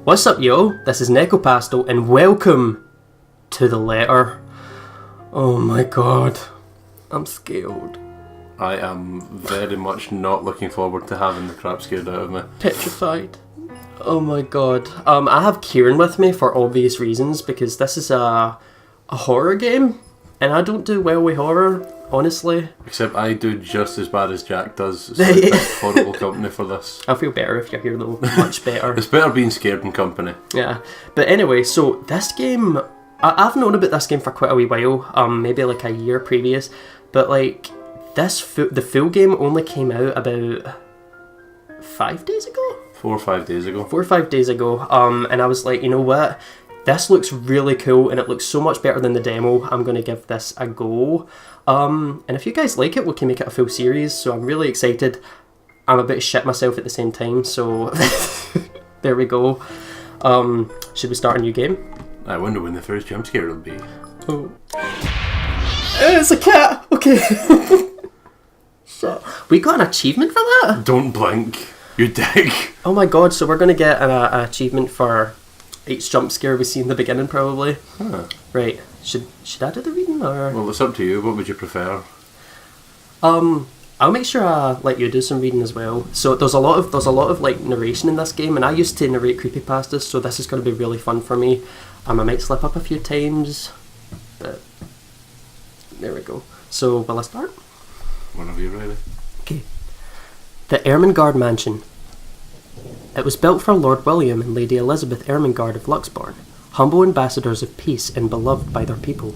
What's up, yo? This is Neko Pastel, and welcome to the letter. Oh my god, I'm scared. I am very much not looking forward to having the crap scared out of me. Petrified. Oh my god. I have Kieran with me for obvious reasons, because this is a horror game, and I don't do well with horror, honestly. Except I do just as bad as Jack does, so I picked horrible company for this. I feel better if you're here though, much better. It's better being scared in company. Yeah, but anyway, so this game, I've known about this game for quite a wee while, maybe like a year previous, but like, the full game only came out about 5 days ago? 4 or 5 days ago. 4 or 5 days ago, and I was like, you know what? This looks really cool, and it looks so much better than the demo. I'm going to give this a go. And if you guys like it, we can make it a full series, so I'm really excited. I'm about to shit myself at the same time, so there we go. Should we start a new game? I wonder when the first jump scare will be. Oh. It's a cat! Okay. So, we got an achievement for that? Don't blink, you dick. Oh my god, so we're going to get an achievement for each jump scare we see in the beginning, probably. Huh. Right. Should I do the reading, or...? Well, it's up to you. What would you prefer? I'll make sure I let you do some reading as well. So there's a lot of like narration in this game, and I used to narrate creepypastas, so this is going to be really fun for me. I might slip up a few times, but there we go. So will I start? Whenever you're ready. Okay. The Ermengarde Mansion. It was built for Lord William and Lady Elizabeth Ermengarde of Luxbourne, humble ambassadors of peace and beloved by their people.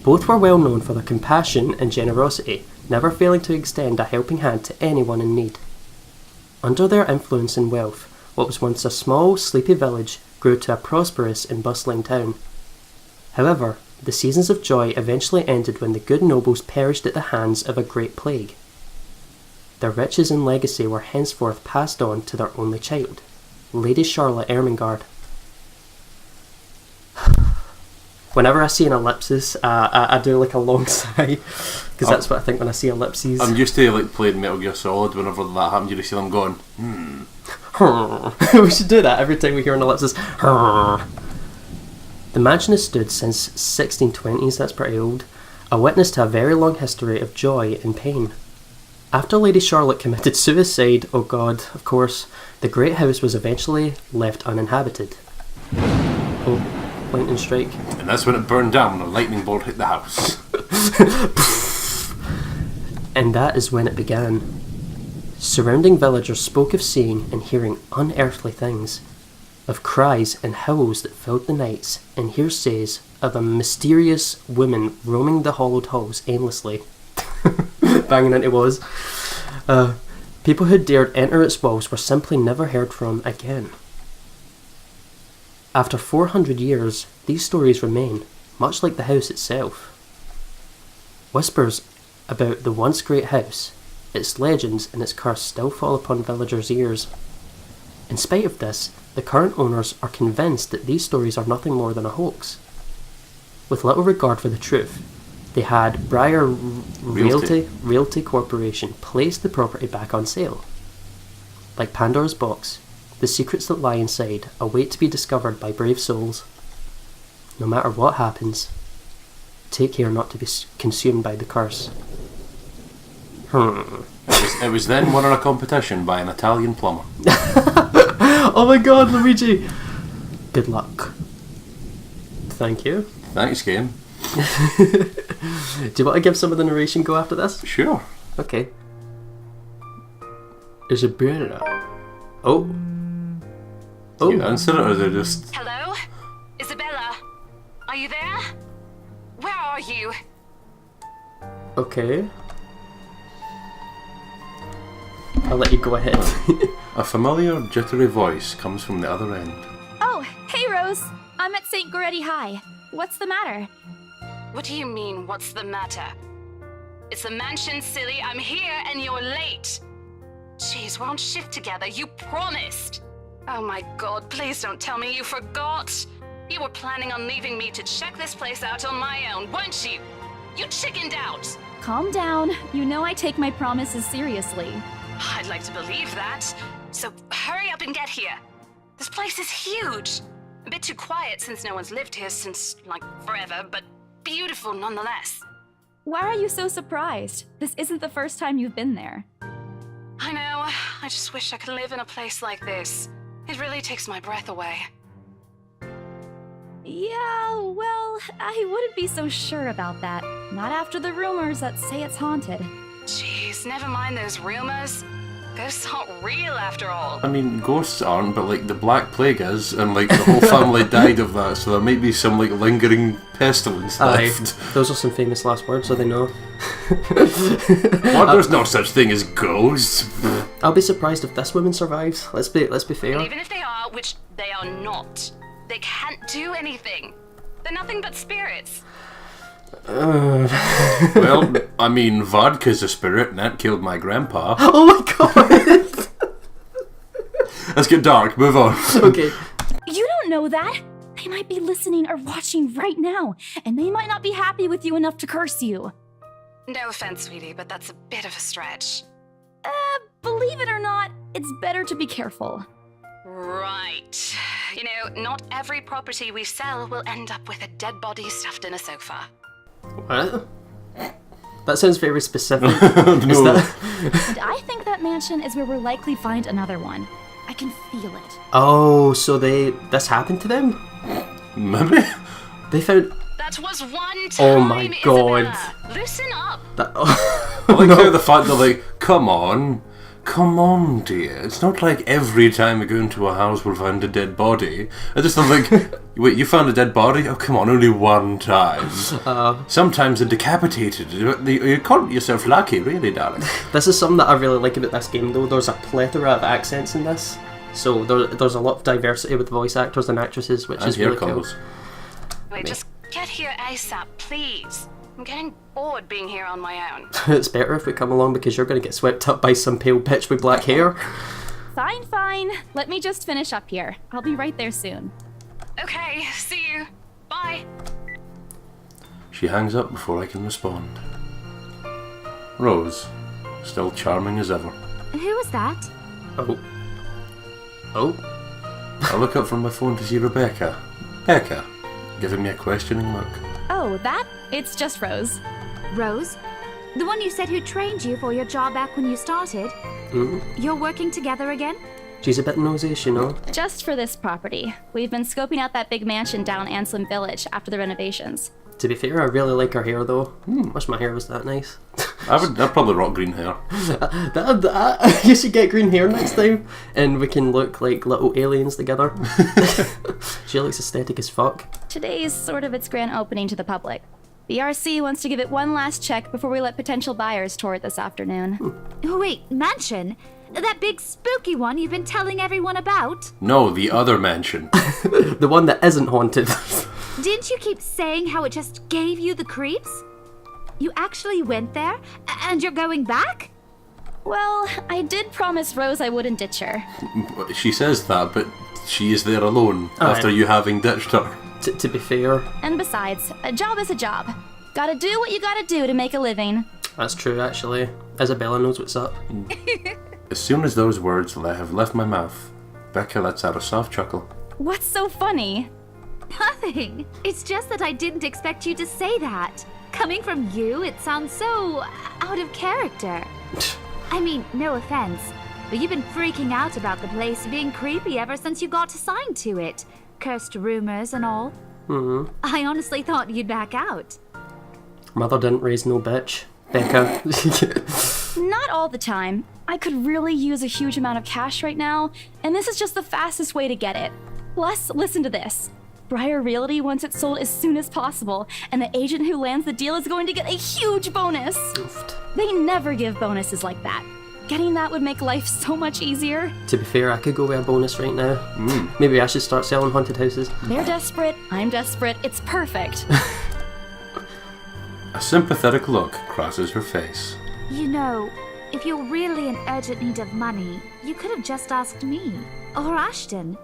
Both were well known for their compassion and generosity, never failing to extend a helping hand to anyone in need. Under their influence and wealth, what was once a small, sleepy village grew to a prosperous and bustling town. However, the seasons of joy eventually ended when the good nobles perished at the hands of a great plague. Their riches and legacy were henceforth passed on to their only child, Lady Charlotte Ermengarde. Whenever I see an ellipsis, I do like a long sigh, because that's what I think when I see ellipses. I'm used to like playing Metal Gear Solid. Whenever that happens, you just see them going, We should do that every time we hear an ellipsis. The mansion has stood since 1620s, that's pretty old, a witness to a very long history of joy and pain. After Lady Charlotte committed suicide, oh god, of course, the great house was eventually left uninhabited. Oh, lightning strike. and that's when it burned down when a lightning bolt hit the house. And that is when it began. Surrounding villagers spoke of seeing and hearing unearthly things, of cries and howls that filled the nights, and hearsays of a mysterious woman roaming the hollowed halls aimlessly. Banging into walls. People who dared enter its walls were simply never heard from again. After 400 years, these stories remain, much like the house itself. Whispers about the once great house, its legends and its curse still fall upon villagers' ears. In spite of this, the current owners are convinced that these stories are nothing more than a hoax. With little regard for the truth, they had Briar Realty Corporation place the property back on sale. Like Pandora's box, the secrets that lie inside await to be discovered by brave souls. No matter what happens, take care not to be consumed by the curse. It was then won in a competition by an Italian plumber. Oh my god, Luigi! Good luck. Thank you. Thanks, game. Do you want to give some of the narration go after this? Sure. Okay. Isabella. Oh. Do you answer it, or is it just... Hello? Isabella? Are you there? Where are you? Okay. I'll let you go ahead. A familiar, jittery voice comes from the other end. Oh, hey Rose! I'm at St. Goretti High. What's the matter? What do you mean, what's the matter? It's the mansion, silly. I'm here and you're late. Jeez, we're on shift together. You promised. Oh my god, please don't tell me you forgot. You were planning on leaving me to check this place out on my own, weren't you? You chickened out. Calm down. You know I take my promises seriously. I'd like to believe that. So hurry up and get here. This place is huge. A bit too quiet since no one's lived here since, like, forever, but beautiful nonetheless. Why are you so surprised? This isn't the first time you've been there. I know. I just wish I could live in a place like this. It really takes my breath away. Yeah, well, I wouldn't be so sure about that. Not after the rumors that say it's haunted. Jeez, never mind those rumors. Ghosts aren't real after all. I mean, ghosts aren't, but like the Black Plague is, and like the whole family died of that, so there might be some like lingering pestilence left. Those are some famous last words, so they know. What? There's no such thing as ghosts. I'll be surprised if this woman survives. Let's be fair. And even if they are, which they are not, they can't do anything. They're nothing but spirits. Well, I mean, vodka's a spirit, and that killed my grandpa. Oh my god! Let's get dark. Move on. Okay. You don't know that. They might be listening or watching right now, and they might not be happy with you enough to curse you. No offense, sweetie, but that's a bit of a stretch. Believe it or not, it's better to be careful. Right. You know, not every property we sell will end up with a dead body stuffed in a sofa. What? That sounds very specific. No. Is that... And I think that mansion is where we'll likely find another one. I can feel it. Oh, so this happened to them? Maybe? They found... That was one time, Oh my god. Isabella. Listen up. That... I like how the fact they're like, come on, dear. It's not like every time we go into a house we'll find a dead body. I just don't think, wait, you found a dead body? Oh, come on, only one time. Sometimes they're decapitated. You call yourself lucky, really, darling. This is something that I really like about this game, though. There's a plethora of accents in this. So there's a lot of diversity with voice actors and actresses, which And is hair really cool. colours. Wait, just get here ASAP, please. I'm getting bored being here on my own. It's better if we come along because you're going to get swept up by some pale bitch with black hair. Fine. Let me just finish up here. I'll be right there soon. Okay, see you. Bye. She hangs up before I can respond. Rose, still charming as ever. Who was that? Oh. I look up from my phone to see Rebecca. Becca, giving me a questioning look. Oh, that? It's just Rose. Rose? The one you said who trained you for your job back when you started? You're working together again? She's a bit nosy, you know. Just for this property. We've been scoping out that big mansion down Anselm Village after the renovations. To be fair, I really like her hair, though. Wish my hair was that nice. I'd probably rock green hair. You should get green hair next time, and we can look like little aliens together. She looks aesthetic as fuck. Today's sort of its grand opening to the public. The RC wants to give it one last check before we let potential buyers tour it this afternoon. Oh, wait, mansion? That big spooky one you've been telling everyone about? No, the other mansion. The one that isn't haunted. Didn't you keep saying how it just gave you the creeps? You actually went there? And you're going back? Well, I did promise Rose I wouldn't ditch her. She says that, but she is there alone after you having ditched her. To be fair. And besides, a job is a job. Gotta do what you gotta do to make a living. That's true, actually. Isabella knows what's up. As soon as those words have left my mouth, Becca lets out a soft chuckle. What's so funny? Nothing. It's just that I didn't expect you to say that. Coming from you, it sounds so out of character. I mean, no offense, but you've been freaking out about the place being creepy ever since you got assigned to it. Cursed rumors and all. I honestly thought you'd back out. Mother didn't raise no bitch. Becca. Not all the time. I could really use a huge amount of cash right now, and this is just the fastest way to get it. Plus, listen to this. Briar Realty wants it sold as soon as possible, and the agent who lands the deal is going to get a huge bonus. Oofed. They never give bonuses like that. Getting that would make life so much easier. To be fair, I could go with a bonus right now. Maybe I should start selling haunted houses. They're desperate, I'm desperate, it's perfect. A sympathetic look crosses her face. You know, if you're really in urgent need of money, you could have just asked me. Or Ashton.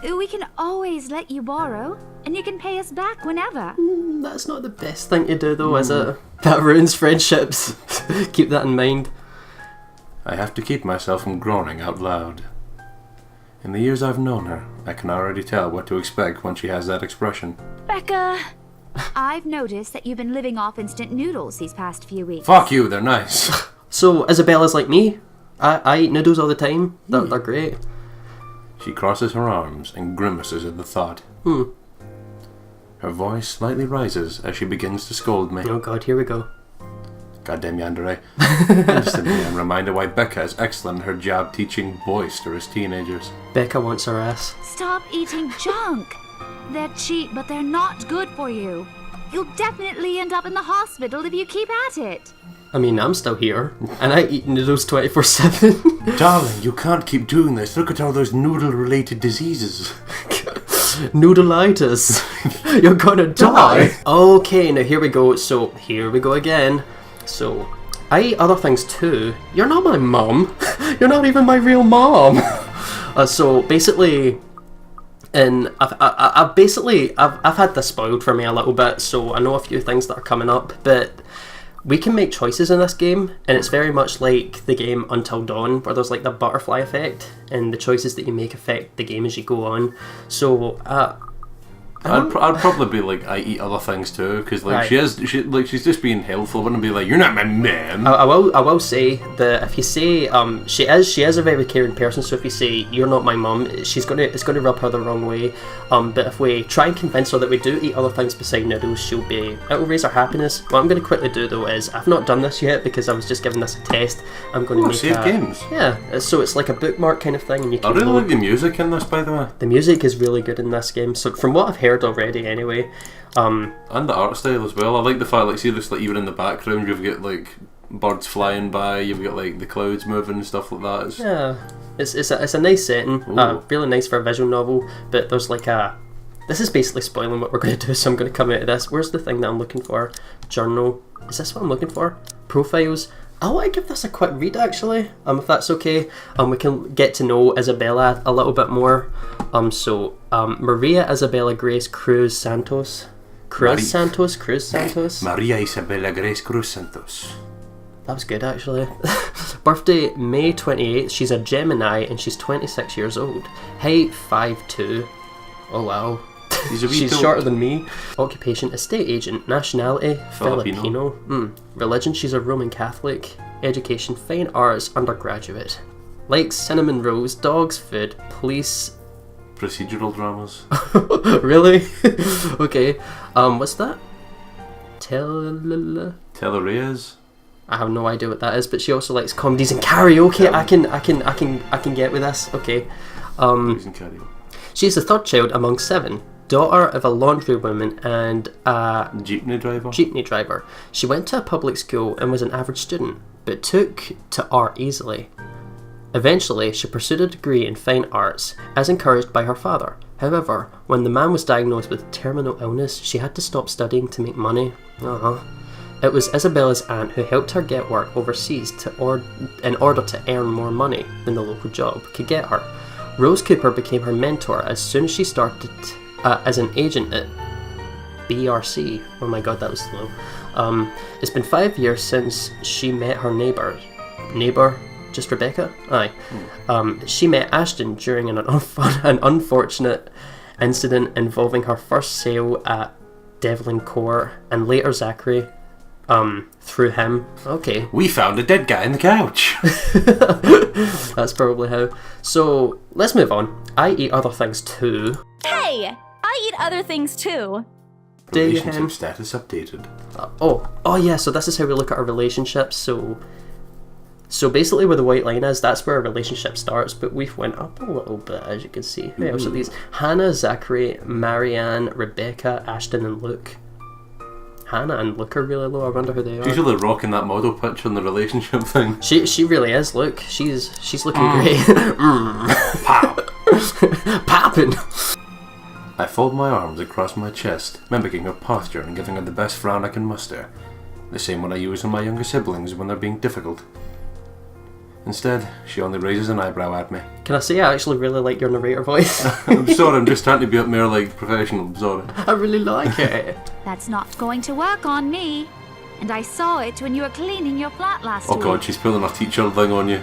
We can always let you borrow, and you can pay us back whenever. That's not the best thing to do, though, is it? That ruins friendships. Keep that in mind. I have to keep myself from groaning out loud. In the years I've known her, I can already tell what to expect when she has that expression. Becca. I've noticed that you've been living off instant noodles these past few weeks. Fuck you, they're nice. So Isabella's like me. I eat noodles all the time. They're great. She crosses her arms and grimaces at the thought. Her voice slightly rises as she begins to scold me. Oh god, here we go. Goddamn yandere. Instantly, I'm reminded why Becca is excellent in her job teaching boisterous teenagers. Becca wants her ass. Stop eating junk. They're cheap, but they're not good for you. You'll definitely end up in the hospital if you keep at it. I mean, I'm still here, and I eat noodles 24/7. Darling, you can't keep doing this. Look at all those noodle-related diseases. Noodleitis. You're gonna die. Okay, now here we go. So, here we go again. So, I eat other things too. You're not my mum. You're not even my real mom. So, basically... And I've had this spoiled for me a little bit, so I know a few things that are coming up, but we can make choices in this game, and it's very much like the game Until Dawn, where there's like the butterfly effect, and the choices that you make affect the game as you go on. So I'd probably be like, I eat other things too, because like Right. she's just being helpful. Wouldn't be like, you're not my mum. I will say that if you say she is a very caring person, so if you say you're not my mum, it's gonna rub her the wrong way. But if we try and convince her that we do eat other things beside noodles, it'll raise her happiness. What I'm going to quickly do though is, I've not done this yet because I was just giving this a test. I'm going to make save games. Yeah, so it's like a bookmark kind of thing, and you I can. really like the music in this, by the way. The music is really good in this game. So from what I've heard already, anyway. And the art style as well. I like the fact, like, see this, like, even in the background, you've got like birds flying by, you've got like the clouds moving and stuff like that. It's a nice setting. Really nice for a visual novel. But there's like this is basically spoiling what we're going to do, so I'm going to come out of this. Where's the thing that I'm looking for? Journal. Is this what I'm looking for? Profiles. I want to give this a quick read, actually, if that's okay. We can get to know Isabella a little bit more. Maria Isabella Grace Cruz Santos. Cruz Santos. Maria Isabella Grace Cruz Santos. That was good, actually. Birthday, May 28th. She's a Gemini, and she's 26 years old. Height, 5'2". Oh, wow. She's shorter than me. Occupation, estate agent. Nationality, Filipino. Religion, she's a Roman Catholic. Education, fine arts, undergraduate. Likes cinnamon rolls, dogs, food, police. Procedural dramas. Really? Okay. What's that? Telerias. I have no idea what that is, but she also likes comedies and karaoke. I can get with this. Okay. She's the third child among 7. Daughter of a laundrywoman and a jeepney driver. She went to a public school and was an average student, but took to art easily. Eventually, she pursued a degree in fine arts, as encouraged by her father. However, when the man was diagnosed with terminal illness, she had to stop studying to make money. It was Isabella's aunt who helped her get work overseas in order to earn more money than the local job could get her. Rose Cooper became her mentor as soon as she started as an agent at BRC. Oh my god, that was slow. It's been 5 years since she met her neighbour, just Rebecca? Aye. She met Ashton during an unfortunate incident involving her first sale at Devlin Court, and later Zachary, through him. Okay. We found a dead guy in the couch. That's probably how. So, let's move on. I eat other things too. Hey! I eat other things too. Relationship status updated. Oh yeah, so this is how we look at our relationships. So basically where the white line is, that's where a relationship starts, but we've went up a little bit, as you can see. Who else are these? Hannah, Zachary, Marianne, Rebecca, Ashton and Luke. Hannah and Luke are really low. I wonder who they are. She's really rocking that model picture on the relationship thing. She really is. Look, she's looking great. Pop. Popping. I fold my arms across my chest, mimicking her posture and giving her the best frown I can muster. The same one I use on my younger siblings when they're being difficult. Instead, she only raises an eyebrow at me. Can I say I actually really like your narrator voice? I'm sorry, I'm just trying to be up more like professional, I'm sorry. I really like it. That's not going to work on me. And I saw it when you were cleaning your flat last week. Oh god, she's pulling her teacher thing on you.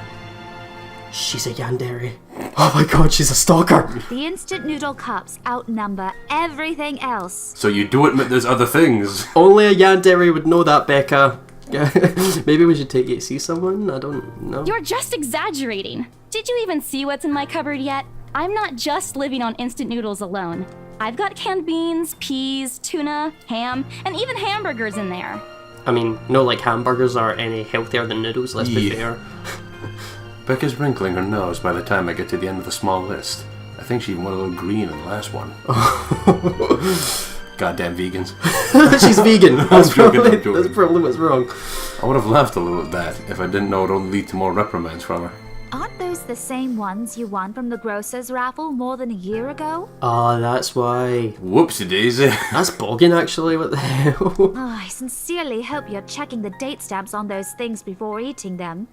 She's a yandere. Oh my god, she's a stalker. The instant noodle cups outnumber everything else. So you do admit there's other things. Only a yandere would know that, Becca. Maybe we should take it to see someone? I don't know. You're just exaggerating. Did you even see what's in my cupboard yet? I'm not just living on instant noodles alone. I've got canned beans, peas, tuna, ham, and even hamburgers in there. I mean, no, like hamburgers are any healthier than noodles, let's be fair. Becca's wrinkling her nose by the time I get to the end of the small list. I think she even went a little green in the last one. Goddamn vegans. She's vegan. I'm joking. That's probably what's wrong. I would have laughed a little at that if I didn't know it would only lead to more reprimands from her. Aren't those the same ones you won from the grocer's raffle more than a year ago? Oh, that's why. Whoopsie daisy. That's bogging, actually. What the hell? Oh, I sincerely hope you're checking the date stamps on those things before eating them.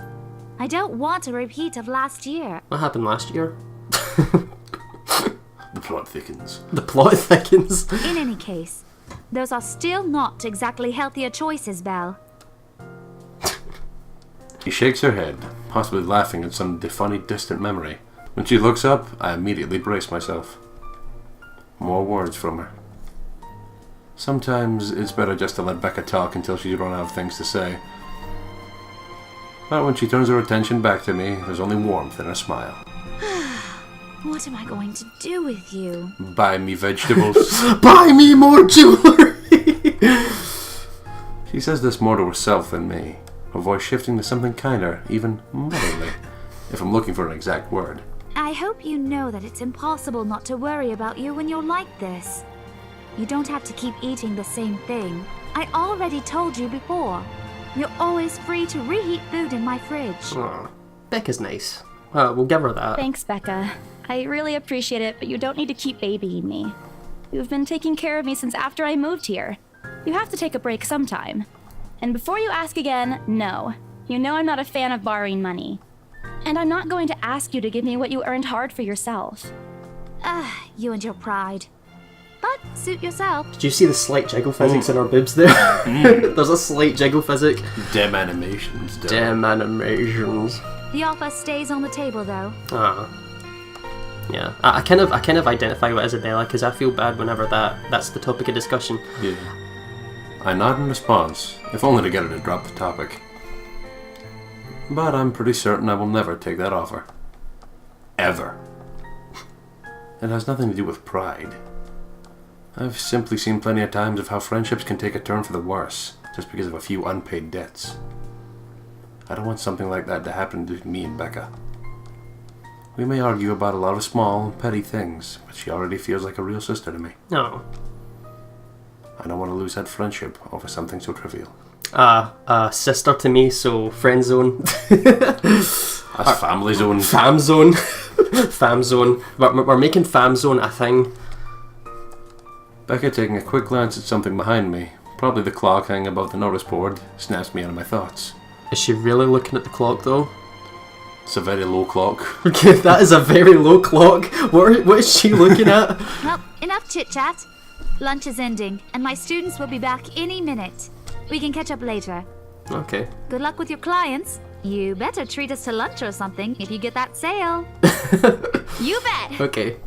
I don't want a repeat of last year. What happened last year? The plot thickens. The plot thickens. In any case, those are still not exactly healthier choices, Belle. She shakes her head, possibly laughing at some funny distant memory. When she looks up, I immediately brace myself. More words from her. Sometimes it's better just to let Becca talk until she's run out of things to say. But when she turns her attention back to me, there's only warmth in her smile. What am I going to do with you? Buy me vegetables. Buy me more jewelry! She says this more to herself than me, her voice shifting to something kinder, even motherly, if I'm looking for an exact word. I hope you know that it's impossible not to worry about you when you're like this. You don't have to keep eating the same thing. I already told you before. You're always free to reheat food in my fridge. Aw, Becca's nice. We'll give her that. Thanks, Becca. I really appreciate it, but you don't need to keep babying me. You've been taking care of me since after I moved here. You have to take a break sometime. And before you ask again, no. You know I'm not a fan of borrowing money. And I'm not going to ask you to give me what you earned hard for yourself. You and your pride. But suit yourself. Did you see the slight jiggle physics in our boobs there? There's a slight jiggle physic. Damn animations, duh. Damn animations. The offer stays on the table, though. Yeah, I kind of identify with Isabella because I feel bad whenever that's the topic of discussion. Yeah. I nod in response, if only to get her to drop the topic. But I'm pretty certain I will never take that offer. Ever. It has nothing to do with pride. I've simply seen plenty of times of how friendships can take a turn for the worse, just because of a few unpaid debts. I don't want something like that to happen to me and Becca. We may argue about a lot of small, petty things, but she already feels like a real sister to me. No. I don't want to lose that friendship over something so trivial. Sister to me, so friend zone. That's family zone. Fam zone. Fam zone. We're making fam zone a thing. Becca, taking a quick glance at something behind me, probably the clock hanging above the notice board, snaps me out of my thoughts. Is she really looking at the clock though? It's a very low clock. Okay, that is a very low clock. What is she looking at? Well, enough chit-chat. Lunch is ending, and my students will be back any minute. We can catch up later. Okay. Good luck with your clients. You better treat us to lunch or something if you get that sale. You bet! Okay.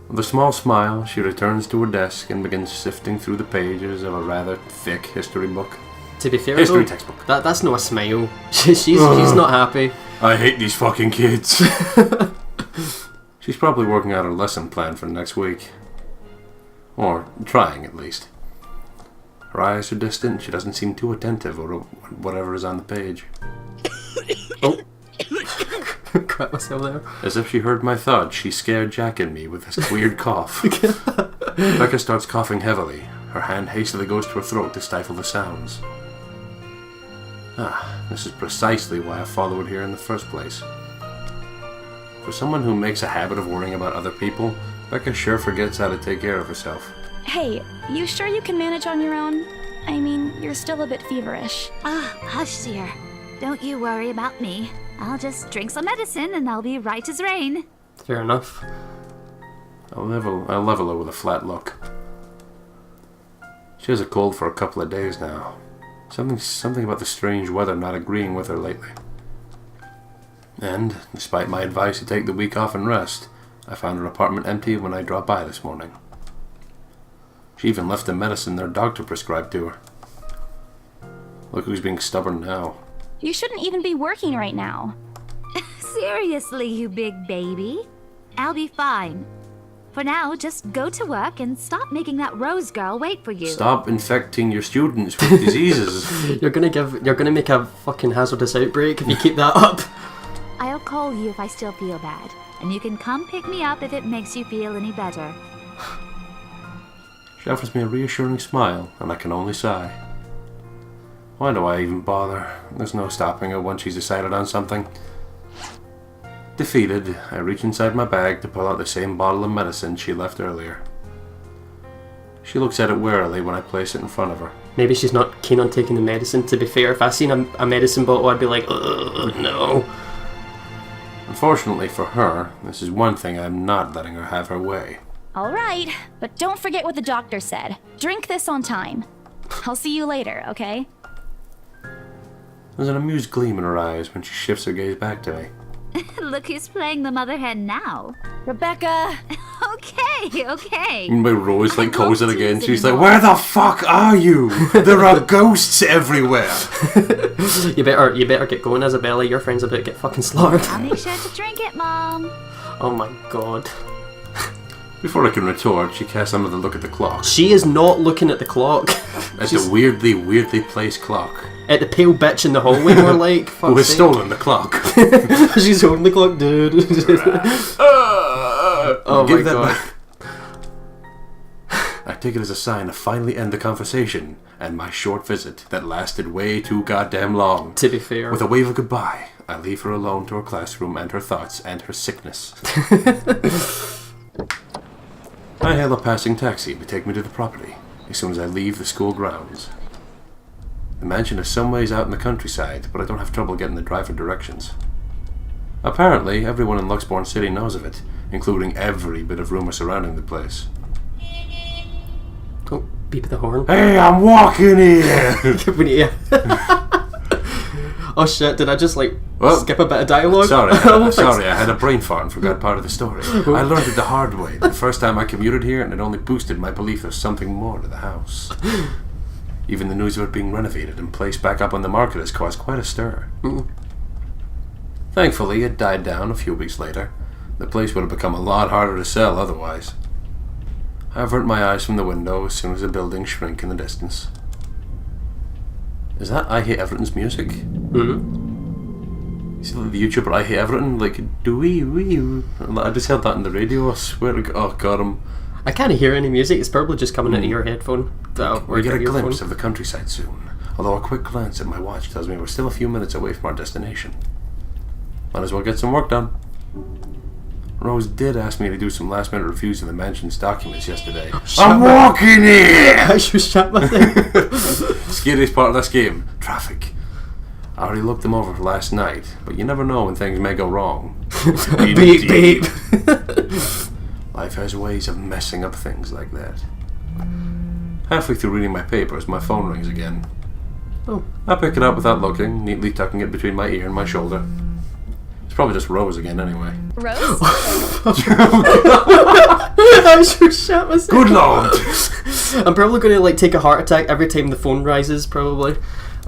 With a small smile, she returns to her desk and begins sifting through the pages of a rather thick history book. To be fair History though, textbook. that's not a smile. She's not happy. I hate these fucking kids. She's probably working out her lesson plan for next week. Or trying, at least. Her eyes are distant, she doesn't seem too attentive or whatever is on the page. Oh. Crap myself there. As if she heard my thoughts, she scared Jack and me with this weird cough. Becca starts coughing heavily. Her hand hastily goes to her throat to stifle the sounds. This is precisely why I followed here in the first place. For someone who makes a habit of worrying about other people, Becca sure forgets how to take care of herself. Hey, you sure you can manage on your own? I mean, you're still a bit feverish. Hush, dear. Don't you worry about me. I'll just drink some medicine and I'll be right as rain. Fair enough. I'll level her with a flat look. She has a cold for a couple of days now. Something about the strange weather not agreeing with her lately. And, despite my advice to take the week off and rest, I found her apartment empty when I dropped by this morning. She even left the medicine their doctor prescribed to her. Look who's being stubborn now. You shouldn't even be working right now. Seriously, you big baby. I'll be fine. For now, just go to work and stop making that Rose girl wait for you. Stop infecting your students with diseases. You're gonna make a fucking hazardous outbreak if you keep that up. I'll call you if I still feel bad, and you can come pick me up if it makes you feel any better. She offers me a reassuring smile, and I can only sigh. Why do I even bother? There's no stopping her once she's decided on something. Defeated, I reach inside my bag to pull out the same bottle of medicine she left earlier. She looks at it warily when I place it in front of her. Maybe she's not keen on taking the medicine. To be fair, if I seen a medicine bottle, I'd be like, ugh, no. Unfortunately for her, this is one thing I'm not letting her have her way. All right, but don't forget what the doctor said. Drink this on time. I'll see you later, okay? There's an amused gleam in her eyes when she shifts her gaze back to me. Look who's playing the mother hen now. Rebecca! Okay. And my Rose I calls it won't again. tease She's like, anymore. "Where the fuck are you? There are ghosts everywhere." You better get going, Isabella. Your friend's about to get fucking slaughtered. I'll make sure to drink it, Mom. Oh my god. Before I can retort, she casts another look at the clock. She is not looking at the clock. At the weirdly placed clock. At the pale bitch in the hallway, more like. Who has Fuck's stolen the clock? sake. She's holding the clock, dude. Oh my Give that god. back. I take it as a sign to finally end the conversation and my short visit that lasted way too goddamn long. To be fair. With a wave of goodbye, I leave her alone to her classroom and her thoughts and her sickness. I hail a passing taxi to take me to the property as soon as I leave the school grounds. The mansion is some ways out in the countryside, but I don't have trouble getting the driver directions. Apparently, everyone in Luxbourne City knows of it, including every bit of rumour surrounding the place. Oh, beep the horn. Hey, I'm walking here! We need Oh shit, did I just skip a bit of dialogue? Sorry, Oh, sorry, I had a brain fart and forgot part of the story. I learned it the hard way the first time I commuted here, and it only boosted my belief there's something more to the house. Even the news of it being renovated and placed back up on the market has caused quite a stir. Thankfully, it died down a few weeks later. The place would have become a lot harder to sell otherwise. I avert my eyes from the window as soon as the buildings shrink in the distance. Is that I Hate Everything's music? Mm-hmm. You see the YouTuber I Hate Everything? Like, I just heard that on the radio, I swear to God. Oh god, I can't hear any music, it's probably just coming into your headphone. we get a glimpse of the countryside soon, although a quick glance at my watch tells me we're still a few minutes away from our destination. Might as well get some work done. Rose did ask me to do some last-minute reviews of the mansion's documents yesterday. I'm walking here! I just shut my thing. Scariest part of this game, traffic. I already looked them over last night, but you never know when things may go wrong. Beep, beep. Life has ways of messing up things like that. Halfway through reading my papers, my phone rings again. Oh. I pick it up without looking, neatly tucking it between my ear and my shoulder. It's probably just Rose again anyway. Rose? I just shut myself. Good lord! I'm probably going to take a heart attack every time the phone rises, probably.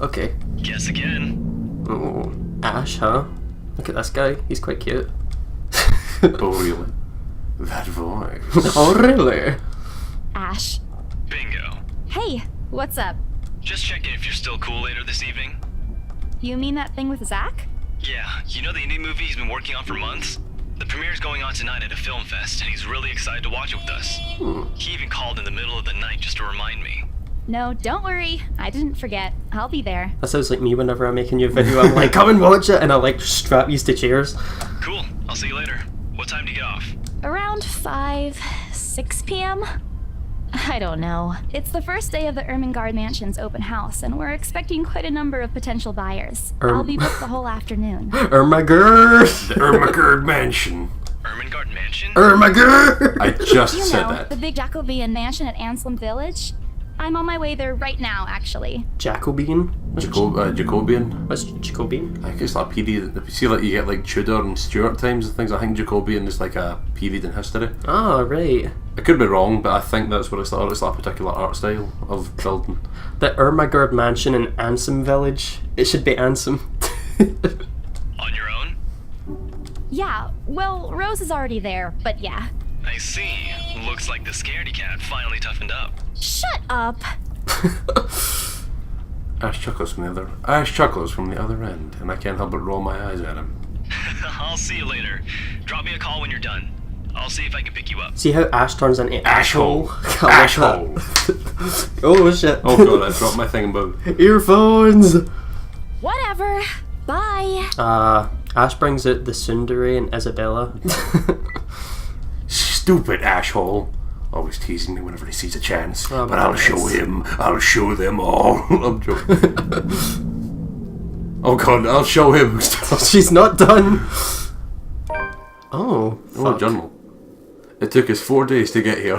Okay. Guess again. Oh, Ash, huh? Look at this guy. He's quite cute. Oh really? That voice. Oh, really? Ash. Bingo. Hey, what's up? Just checking if you're still cool later this evening. You mean that thing with Zach? Yeah, you know the indie movie he's been working on for months? The premiere's going on tonight at a film fest, and he's really excited to watch it with us. He even called in the middle of the night just to remind me. No, don't worry. I didn't forget. I'll be there. That sounds like me whenever I'm making you a video. I'm like, come and watch it, and I strap you to chairs. Cool, I'll see you later. What time do you get off? Around 6 p.m.? I don't know. It's the first day of the Ermengarde Mansion's open house, and we're expecting quite a number of potential buyers. I'll be booked the whole afternoon. Ermengarde! The Ermengarde Mansion. Ermengarde Mansion? Ermengarde! I just You said know, that. the big Jacobean mansion at Anselm Village? I'm on my way there right now, actually. Jacobean? Jacobean? What's Jacobean? I think it's like a period. See, like you get like Tudor and Stuart times and things. I think Jacobean is like a period in history. Ah, right. I could be wrong, but I think that's what it's like. It's like a particular art style of building. The Ermengarde Mansion in Ansem Village. It should be Ansem. On your own? Yeah, well, Rose is already there, but yeah. I see. Looks like the scaredy cat finally toughened up. Shut up! Ash chuckles from the other end, and I can't help but roll my eyes at him. I'll see you later. Drop me a call when you're done. I'll see if I can pick you up. See how Ash turns into Ashhole. I like Ashhole. that. Oh shit. Oh god, I dropped my thing above. Earphones! Whatever. Bye. Ash brings out the Sundari and Isabella. Stupid Ashhole. Always teasing me whenever he sees a chance. Oh, but I'll show him. I'll show them all. I'm joking. Oh god, I'll show him. She's not done. Oh, fuck. Journal. It took us 4 days to get here.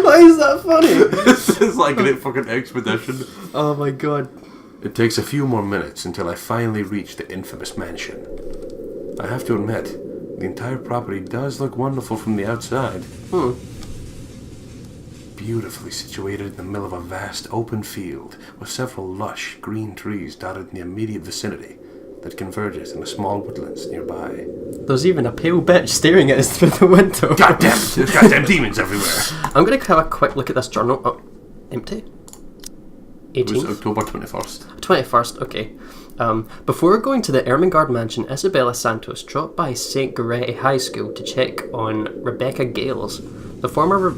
Why is that funny? This is like a great fucking expedition. Oh my god. It takes a few more minutes until I finally reach the infamous mansion. I have to admit, the entire property does look wonderful from the outside. Beautifully situated in the middle of a vast open field with several lush green trees dotted in the immediate vicinity that converges in a small woodlands nearby. There's even a pale bitch staring at us through the window. God damn it, there's goddamn demons everywhere. I'm going to have a quick look at this journal. Oh, empty? It was 18th? October 21st. 21st, okay. Before going to the Ermengarde Mansion, Isabella Santos dropped by St. Goretti High School to check on Rebecca Gales, the former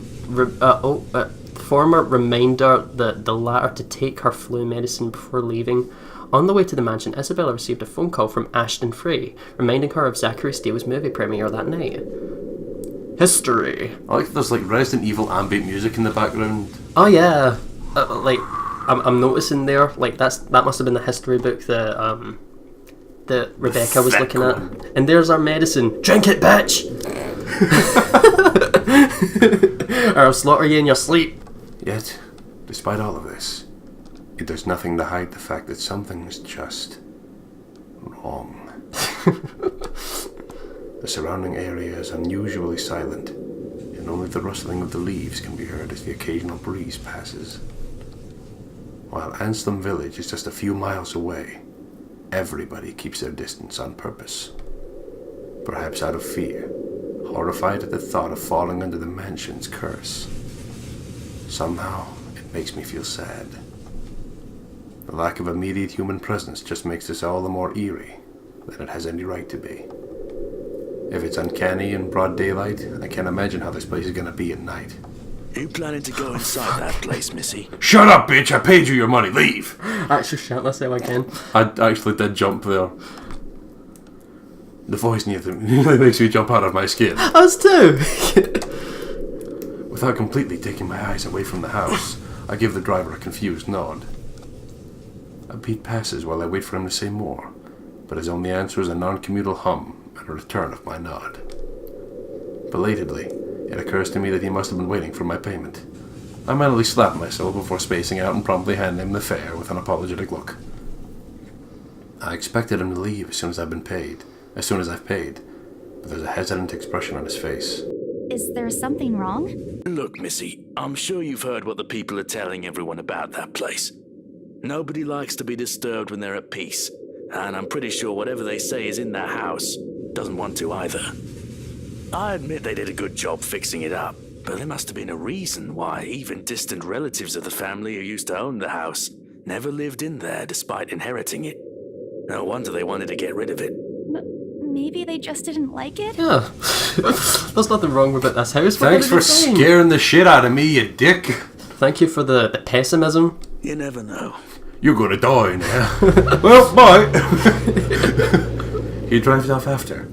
reminder that the latter to take her flu medicine before leaving. On the way to the mansion, Isabella received a phone call from Ashton Frey, reminding her of Zachary Steele's movie premiere that night. History. I like that there's like Resident Evil ambient music in the background. Oh yeah, I'm noticing there, like that must have been the history book that Rebecca was looking at. And there's our medicine. Drink it, bitch! Or I'll slaughter you in your sleep. Yet, despite all of this, it does nothing to hide the fact that something's just wrong. The surrounding area is unusually silent, and only the rustling of the leaves can be heard as the occasional breeze passes. While Ansem Village is just a few miles away, everybody keeps their distance on purpose. Perhaps out of fear, horrified at the thought of falling under the mansion's curse. Somehow, it makes me feel sad. The lack of immediate human presence just makes this all the more eerie than it has any right to be. If it's uncanny in broad daylight, I can't imagine how this place is going to be at night. You planning to go inside that place, Missy? Shut up, bitch! I paid you your money. Leave! I actually shan't myself again. I actually did jump there. The voice nearly makes me jump out of my skin. Us too! Without completely taking my eyes away from the house, I give the driver a confused nod. A beat passes while I wait for him to say more, but his only answer is a non-committal hum and a return of my nod. Belatedly, it occurs to me that he must have been waiting for my payment. I mentally slap myself before spacing out and promptly hand him the fare with an apologetic look. I expected him to leave as soon as I've paid, but there's a hesitant expression on his face. Is there something wrong? Look, Missy, I'm sure you've heard what the people are telling everyone about that place. Nobody likes to be disturbed when they're at peace, and I'm pretty sure whatever they say is in that house doesn't want to either. I admit they did a good job fixing it up, but there must have been a reason why even distant relatives of the family who used to own the house never lived in there despite inheriting it. No wonder they wanted to get rid of it. Maybe they just didn't like it? Yeah. There's nothing wrong with this house. Thanks for scaring the shit out of me, you dick! Thank you for the pessimism. You never know. You're gonna die now. Well, bye! He drives off after,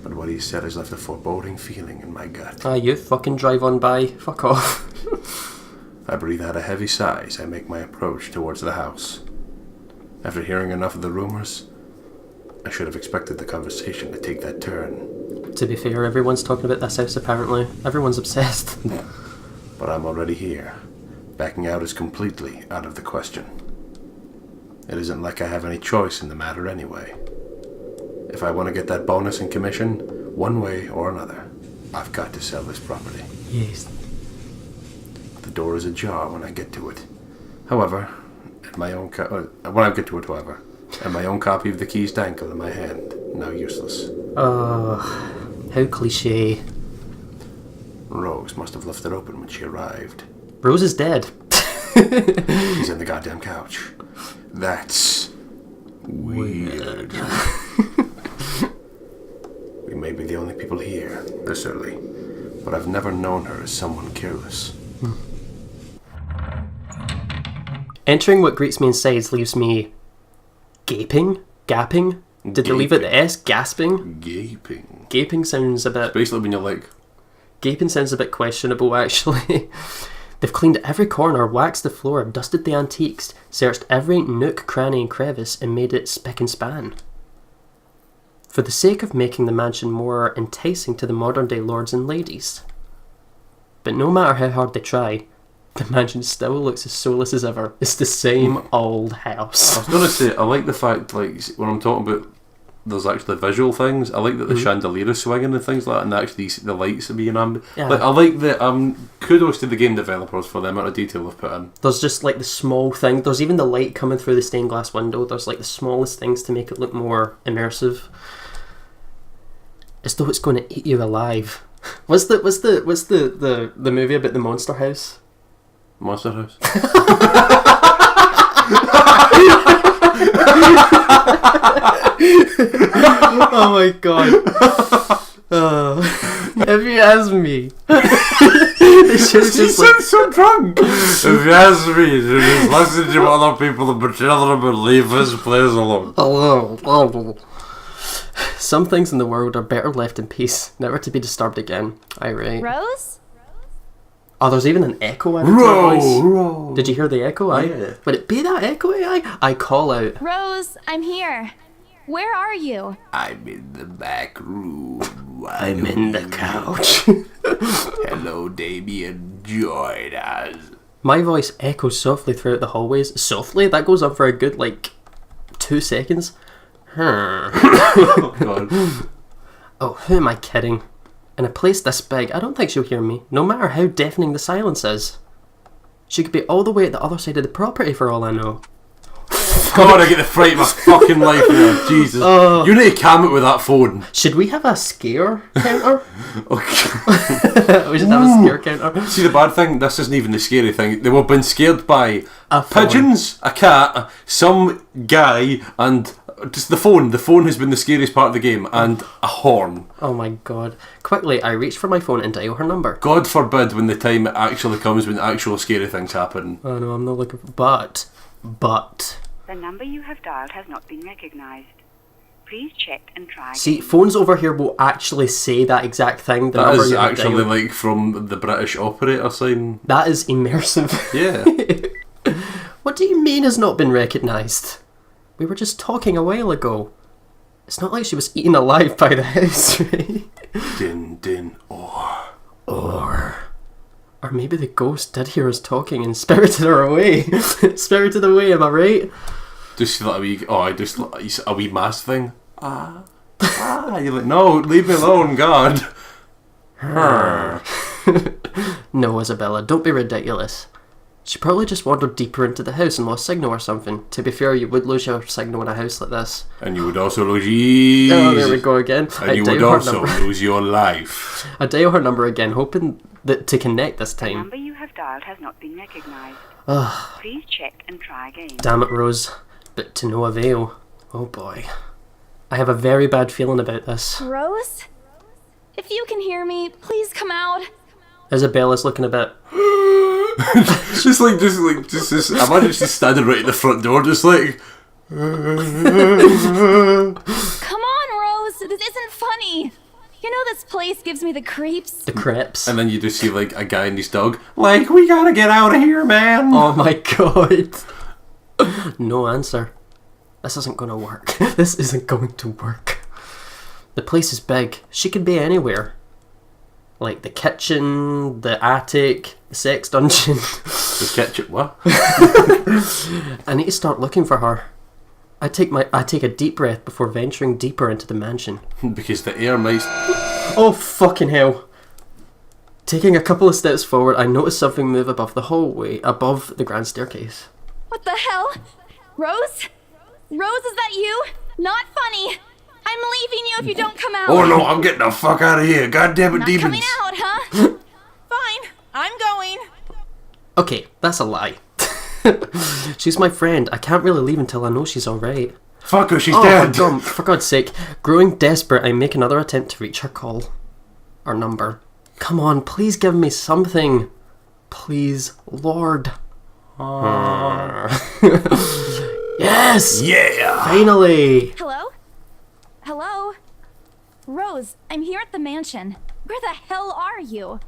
but what he said has left a foreboding feeling in my gut. You fucking drive on by. Fuck off. I breathe out a heavy sigh as I make my approach towards the house. After hearing enough of the rumors, I should have expected the conversation to take that turn. To be fair, everyone's talking about this house apparently. Everyone's obsessed. But I'm already here. Backing out is completely out of the question. It isn't like I have any choice in the matter anyway. If I want to get that bonus and commission, one way or another, I've got to sell this property. Yes. The door is ajar when I get to it. However, and my own when I get to it, however, and my own copy of the keys dangle in my hand, now useless. Oh, how cliche. Rose must have left it open when she arrived. Rose is dead. He's in the goddamn couch. That's weird. We may be the only people here this early, but I've never known her as someone careless. Entering what greets me inside leaves me gaping? Gapping? Did they leave it the S? Gasping? Gaping. Gaping sounds a bit... Basically when you're like... Gaping sounds a bit questionable, actually. They've cleaned every corner, waxed the floor, dusted the antiques, searched every nook, cranny and crevice, and made it spick and span. For the sake of making the mansion more enticing to the modern-day lords and ladies. But no matter how hard they try, the mansion still looks as soulless as ever. It's the same old house. I was going to say, I like the fact, like, when I'm talking about there's actually visual things, I like that the chandelier is swinging and things like that, and actually the lights are being Yeah. Like, I like that, kudos to the game developers for the amount of detail they've put in. There's just like the small thing. There's even the light coming through the stained glass window. There's like the smallest things to make it look more immersive. As though it's going to eat you alive. What's the movie about the monster house? Monster House. Oh my god. If you ask me. It's just like, so drunk. If you ask me, just listen to other people and pretend them and leave this place alone. hello. Some things in the world are better left in peace, never to be disturbed again. Aye, right. Rose? Oh, there's even an echo added to our voice. Did you hear the echo? Aye. Yeah. Would it be that echo? Aye. I call out. Rose, I'm here. Where are you? I'm in the back room. I'm in the couch. Hello, Damien. Join us. My voice echoes softly throughout the hallways. Softly? That goes on for a good, 2 seconds. Oh, God. Oh, who am I kidding? In a place this big, I don't think she'll hear me, no matter how deafening the silence is. She could be all the way at the other side of the property for all I know. God, I get the fright of my fucking life now. Jesus. You need to calm it with that phone. Should we have a scare counter? Okay. We should have a scare counter. See, the bad thing, this isn't even the scary thing. They were being scared by A phone. pigeons, a cat, some guy, and just the phone. The phone has been the scariest part of the game, and a horn. Oh my god. Quickly, I reach for my phone and dial her number. God forbid when the time it actually comes when actual scary things happen. Oh no, I'm not looking for... But... The number you have dialed has not been recognized. Please check and try again. See, phones over here will actually say that exact thing. The That number is you have actually dialed. like from the British operator sign. That is immersive. Yeah. What do you mean has not been recognised? We were just talking a while ago. It's not like she was eaten alive by the house, right? Din, Or maybe the ghost did hear us talking and spirited her away. Spirited away, am I right? Just like a wee mask thing. You're like, no, leave me alone, God. No, Isabella, don't be ridiculous. She probably just wandered deeper into the house and lost signal or something. To be fair, you would lose your signal in a house like this. And you would also lose Oh, there we go again. And you would also lose your life. I dial her number again, hoping that to connect this The time. number you have dialed has not been recognized. Please check and try again. Damn it, Rose. But to no avail. Oh boy. I have a very bad feeling about this. Rose? If you can hear me, please come out. Isabella's looking a bit... just this. Imagine she's standing right at the front door, just like. Come on, Rose. This isn't funny. You know this place gives me the creeps. The crepes. And then you just see like a guy and his dog. Like, we gotta get out of here, man. Oh my god. No answer. This isn't gonna work. This isn't going to work. The place is big. She could be anywhere. Like the kitchen, the attic, the sex dungeon. The kitchen, what? I need to start looking for her. I take a deep breath before venturing deeper into the mansion. Because the air might... Oh, fucking hell. Taking a couple of steps forward, I notice something move above the hallway, above the grand staircase. What the hell? Rose? Rose, is that you? Not funny. I'm leaving you if you don't come out. Oh no, I'm getting the fuck out of here. God damn it, Not demons. coming out, huh? Fine, I'm going. Okay, that's a lie. She's my friend. I can't really leave until I know she's alright. Fuck her, she's dead. For God's sake. Growing desperate, I make another attempt to reach her call. Or number. Come on, please give me something. Please, Lord. Yes! Yeah! Finally! Hello? Hello? Rose, I'm here at the mansion. Where the hell are you?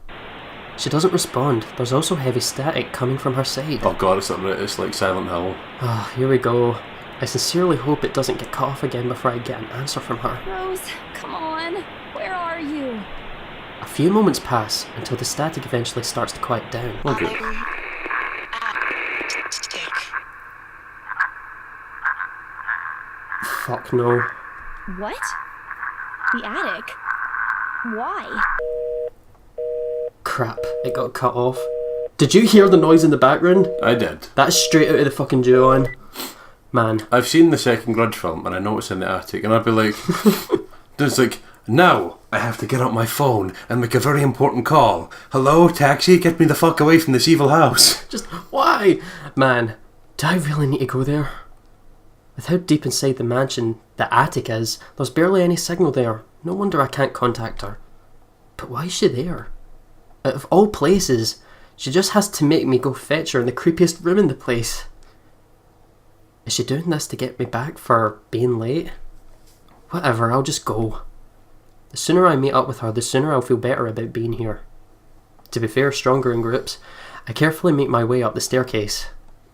She doesn't respond. There's also heavy static coming from her side. Oh god, it's like Silent Hill. Ah, here we go. I sincerely hope it doesn't get cut off again before I get an answer from her. Rose, come on. Where are you? A few moments pass until the static eventually starts to quiet down. Okay. Fuck no. What? The attic? Why? Crap, it got cut off. Did you hear the noise in the background? I did. That's straight out of the fucking Ju-on. Man. I've seen the second Grudge film and I know it's in the attic and I'd be like... It's like, now I have to get out my phone and make a very important call. Hello, taxi, get me the fuck away from this evil house. Just, why? Man, do I really need to go there? With how deep inside the mansion the attic is, there's barely any signal there. No wonder I can't contact her. But why is she there? Out of all places, she just has to make me go fetch her in the creepiest room in the place. Is she doing this to get me back for being late? Whatever, I'll just go. The sooner I meet up with her, the sooner I'll feel better about being here. To be fair, stronger in groups, I carefully make my way up the staircase.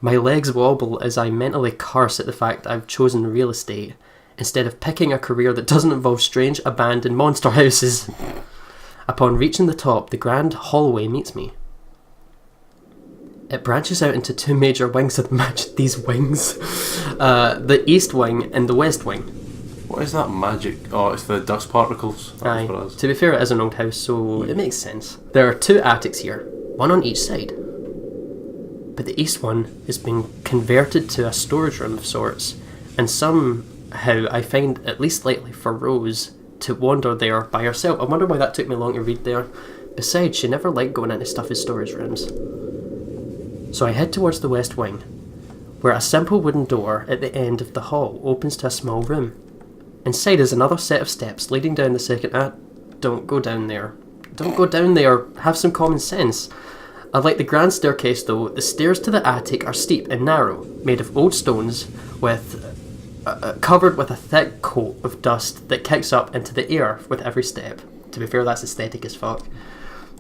My legs wobble as I mentally curse at the fact I've chosen real estate instead of picking a career that doesn't involve strange, abandoned monster houses. Upon reaching the top, the grand hallway meets me. It branches out into two major wings of the mansion. These wings. The east wing and the west wing. What is that magic? Oh, it's the dust particles. Aye. That's what it is. To be fair, it is an old house, so it makes sense. There are two attics here, one on each side. But the east one has been converted to a storage room of sorts, and somehow I find, at least lately, for Rose to wander there by herself. I wonder why that took me long to read there. Besides, she never liked going into stuff in storage rooms. So I head towards the west wing, where a simple wooden door at the end of the hall opens to a small room. Inside is another set of steps leading down the second Don't go down there. Don't go down there. Have some common sense. Unlike the grand staircase though, the stairs to the attic are steep and narrow, made of old stones with covered with a thick coat of dust that kicks up into the air with every step. To be fair, that's aesthetic as fuck.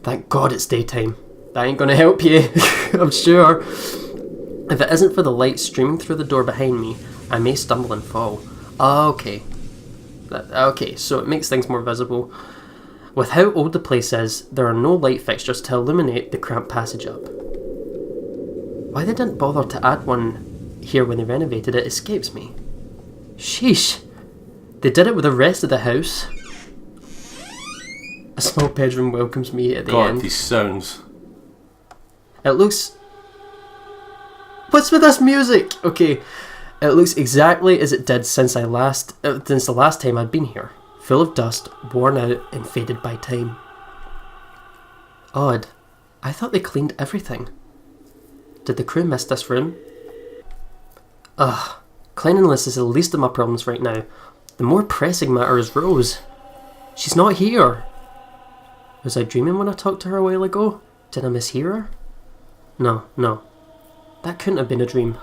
Thank God it's daytime. That ain't gonna help you, I'm sure. If it isn't for the light streaming through the door behind me, I may stumble and fall. Okay. Okay, so it makes things more visible. With how old the place is, there are no light fixtures to illuminate the cramped passage up. Why they didn't bother to add one here when they renovated it escapes me. Sheesh. They did it with the rest of the house. A small bedroom welcomes me at the God, end. these sounds. It looks... What's with this music? Okay, it looks exactly as it did since the last time I'd been here. Full of dust, worn out and faded by time. Odd. I thought they cleaned everything. Did the crew miss this room? Ugh. Cleanliness is the least of my problems right now. The more pressing matter is Rose. She's not here. Was I dreaming when I talked to her a while ago? Did I mishear her? No. That couldn't have been a dream.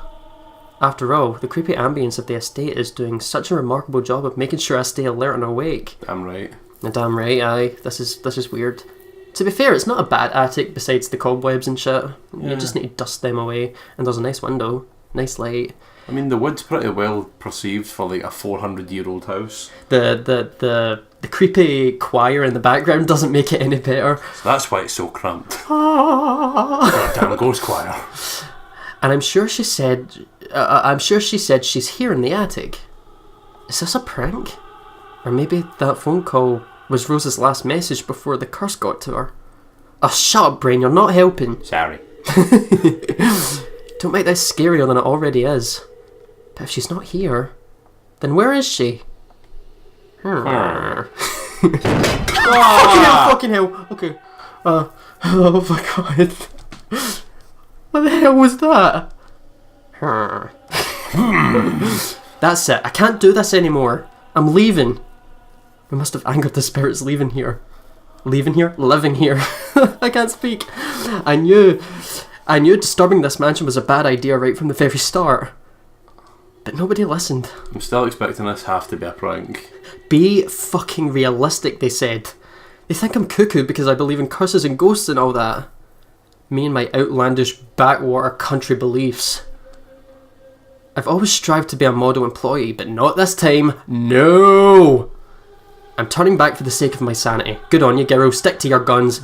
After all, the creepy ambience of the estate is doing such a remarkable job of making sure I stay alert and awake. Damn right. Damn right, aye. This is weird. To be fair, it's not a bad attic besides the cobwebs and shit. You just need to dust them away. And there's a nice window. Nice light. I mean, the wood's pretty well perceived for like a 400-year-old house. The creepy choir in the background doesn't make it any better. So that's why it's so cramped. Damn ghost choir. And I'm sure she said she's here in the attic. Is this a prank? Or maybe that phone call was Rose's last message before the curse got to her. Oh, shut up, Brain, you're not helping. Sorry. Don't make this scarier than it already is. But if she's not here, then where is she? Fucking hell. Okay. Oh my god. What the hell was that? That's it. I can't do this anymore. I'm leaving. We must have angered the spirits leaving here. Leaving here? Living here. I can't speak. I knew disturbing this mansion was a bad idea right from the very start. But nobody listened. I'm still expecting this half to be a prank. Be fucking realistic, they said. They think I'm cuckoo because I believe in curses and ghosts and all that. Me and my outlandish backwater country beliefs. I've always strived to be a model employee, but not this time. No! I'm turning back for the sake of my sanity. Good on you, Giro. Stick to your guns.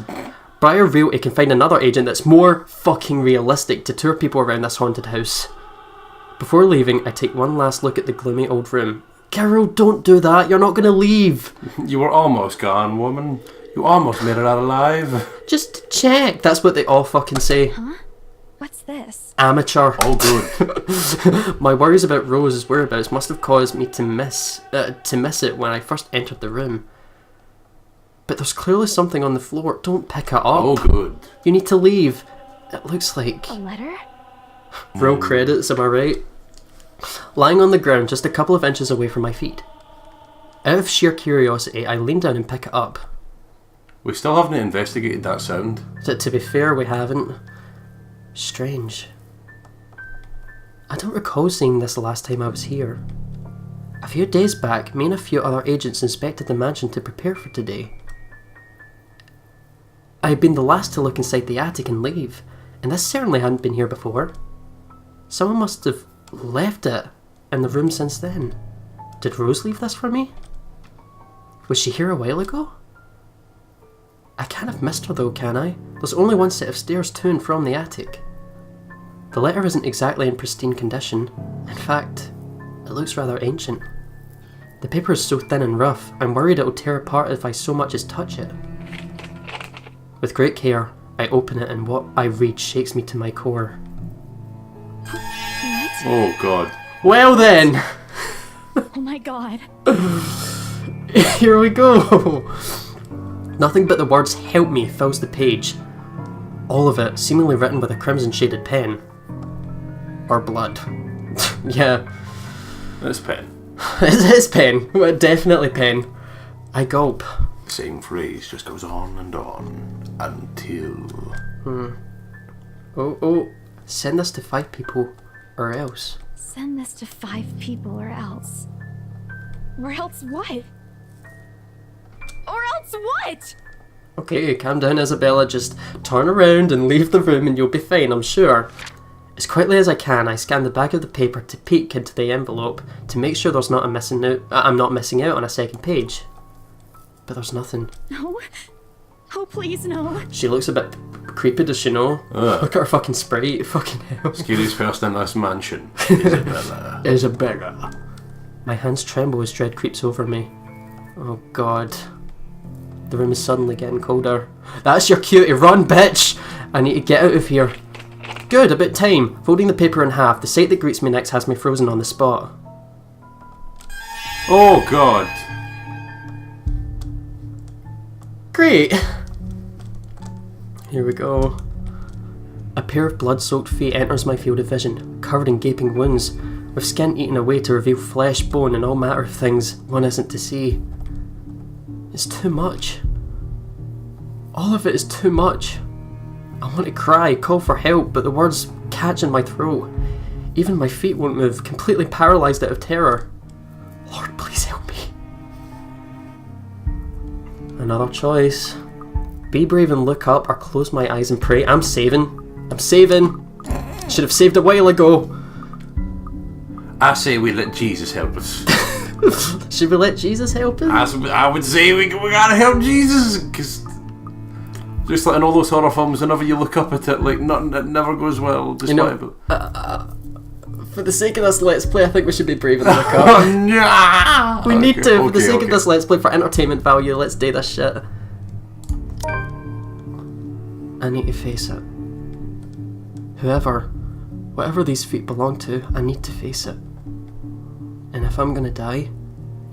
Briar Realty can find another agent that's more fucking realistic to tour people around this haunted house. Before leaving, I take one last look at the gloomy old room. Giro, don't do that. You're not going to leave. You were almost gone, woman. You almost made it out alive. Just check. That's what they all fucking say. Huh? What's this? Amateur. All good. My worries about Rose's whereabouts must have caused me to miss it when I first entered the room. But there's clearly something on the floor. Don't pick it up. All good. You need to leave. It looks like... A letter? Roll credits, am I right? Lying on the ground just a couple of inches away from my feet. Out of sheer curiosity, I lean down and pick it up. We still haven't investigated that sound. To be fair, we haven't. Strange. I don't recall seeing this the last time I was here. A few days back, me and a few other agents inspected the mansion to prepare for today. I had been the last to look inside the attic and leave, and this certainly hadn't been here before. Someone must have left it in the room since then. Did Rose leave this for me? Was she here a while ago? I can't have missed her though, can I? There's only one set of stairs to and from the attic. The letter isn't exactly in pristine condition. In fact, it looks rather ancient. The paper is so thin and rough, I'm worried it'll tear apart if I so much as touch it. With great care, I open it and what I read shakes me to my core. What? Oh god. Well then! Oh my god. Here we go! Nothing but the words "help me" fills the page. All of it seemingly written with a crimson shaded pen. Or blood. Yeah. It's pen. It's pen. Definitely pen. I gulp. The same phrase just goes on until... Oh. Send this to 5 people, or else. Send this to 5 people or else. Or else what? Or else what? Okay, calm down, Isabella. Just turn around and leave the room and you'll be fine, I'm sure. As quickly as I can, I scan the back of the paper to peek into the envelope to make sure there's not I'm not missing out on a second page. But there's nothing. No. Oh, please, no. She looks a bit creepy, does she know? Ugh. Look at her fucking sprite. Fucking hell. Scariest person in this mansion. Isabella. Isabella. My hands tremble as dread creeps over me. Oh god. The room is suddenly getting colder. That's your cue to run, bitch! I need to get out of here. Good, about time. Folding the paper in half, the sight that greets me next has me frozen on the spot. Oh god. Great! Here we go. A pair of blood-soaked feet enters my field of vision, covered in gaping wounds, with skin eaten away to reveal flesh, bone, and all manner of things one isn't to see. It's too much. All of it is too much. I want to cry, call for help, but the words catch in my throat. Even my feet won't move, completely paralysed out of terror. Lord, please help me. Another choice. Be brave and look up, or close my eyes and pray. I'm saving. Should have saved a while ago. I say we let Jesus help us. Should we let Jesus help us? I would say we gotta help Jesus, because just like in all those horror films, whenever you look up at it, like nothing, it never goes well. Just for the sake of this Let's Play, I think we should be brave and look up. We need to, for the sake of this Let's Play, for entertainment value, let's do this shit. I need to face it. Whatever these feet belong to, I need to face it. And if I'm gonna die,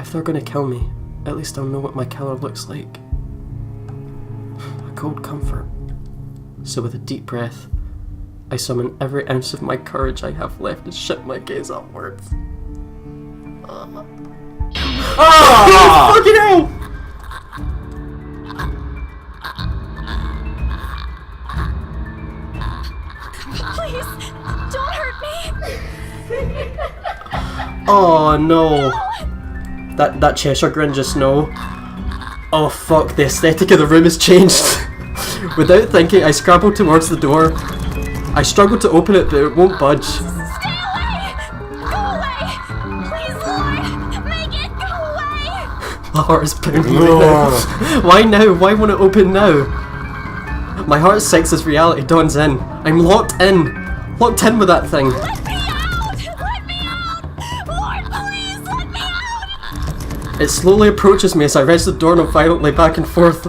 if they're gonna kill me, at least I'll know what my killer looks like. A cold comfort. So with a deep breath, I summon every ounce of my courage I have left and shift my gaze upwards. Fucking hell! Please, don't hurt me. Oh no. That Cheshire grin just no. Oh fuck, the aesthetic of the room has changed. Without thinking, I scrambled towards the door. I struggled to open it, but it won't budge. Stay away! Go away! Please, Lord! Make it go away! My heart is pounding now. Why now? Why won't it open now? My heart sinks as reality dawns in. I'm locked in. Locked in with that thing. Let me out! Let me out! Lord, please, let me out! It slowly approaches me as I raise the doorknob violently back and forth.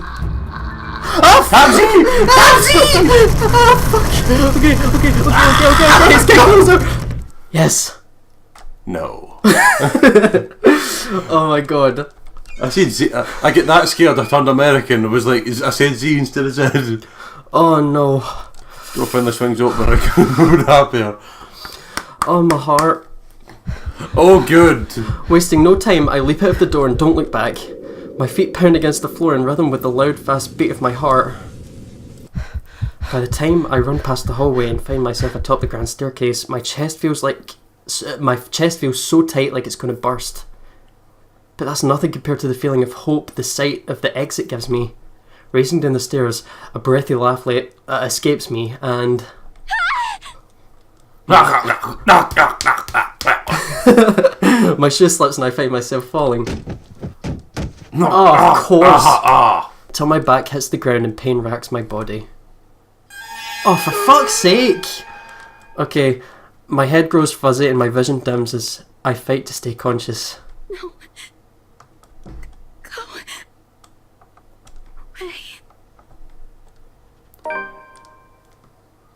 Oh, Hamzy! Oh, fuck! Okay, it's getting closer! Yes. No. Oh my god. I said Z. I get that scared. I turned American. It was like I said Z instead of Z. Oh no. Go find the swings open. I could happier. Oh, my heart. Oh, good. Wasting no time, I leap out of the door and don't look back. My feet pound against the floor in rhythm with the loud, fast beat of my heart. By the time I run past the hallway and find myself atop the grand staircase, my chest feels so tight like it's going to burst. But that's nothing compared to the feeling of hope the sight of the exit gives me. Racing down the stairs, a breathy laugh escapes me, and... my shoe slips and I find myself falling. Oh, of course. Till my back hits the ground and pain racks my body. Oh, for fuck's sake! Okay, my head grows fuzzy and my vision dims as I fight to stay conscious. No. Go away.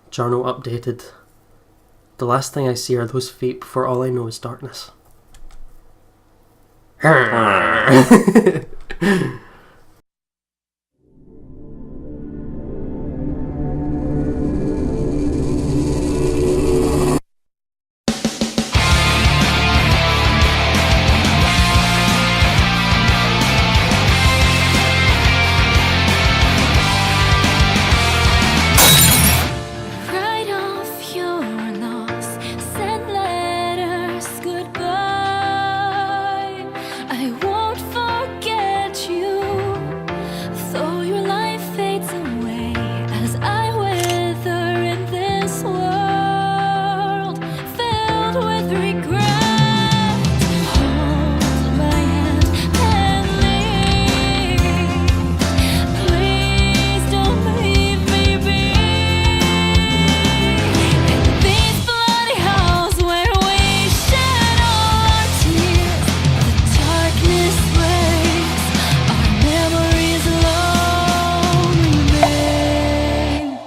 Journal updated. The last thing I see are those feet before all I know is darkness. Write off your loss, send letters goodbye. I won't forget you, though your life fades away as I wither in this world filled with regret. Hold my hand and leave. Please don't leave me be. In these bloody halls where we shed our tears, the darkness breaks, our memories alone remain.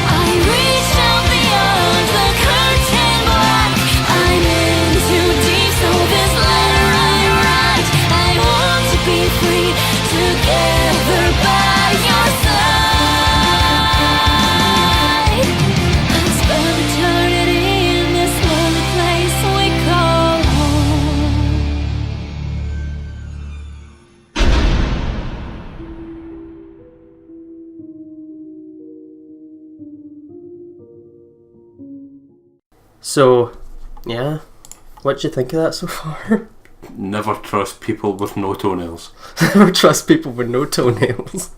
I reach out beyond the curtain black. I'm in too deep, so this letter I write. I want to be free, together by your side. And spend eternity in this lonely place we call home. So, yeah. What do you think of that so far? Never trust people with no toenails. Never trust people with no toenails.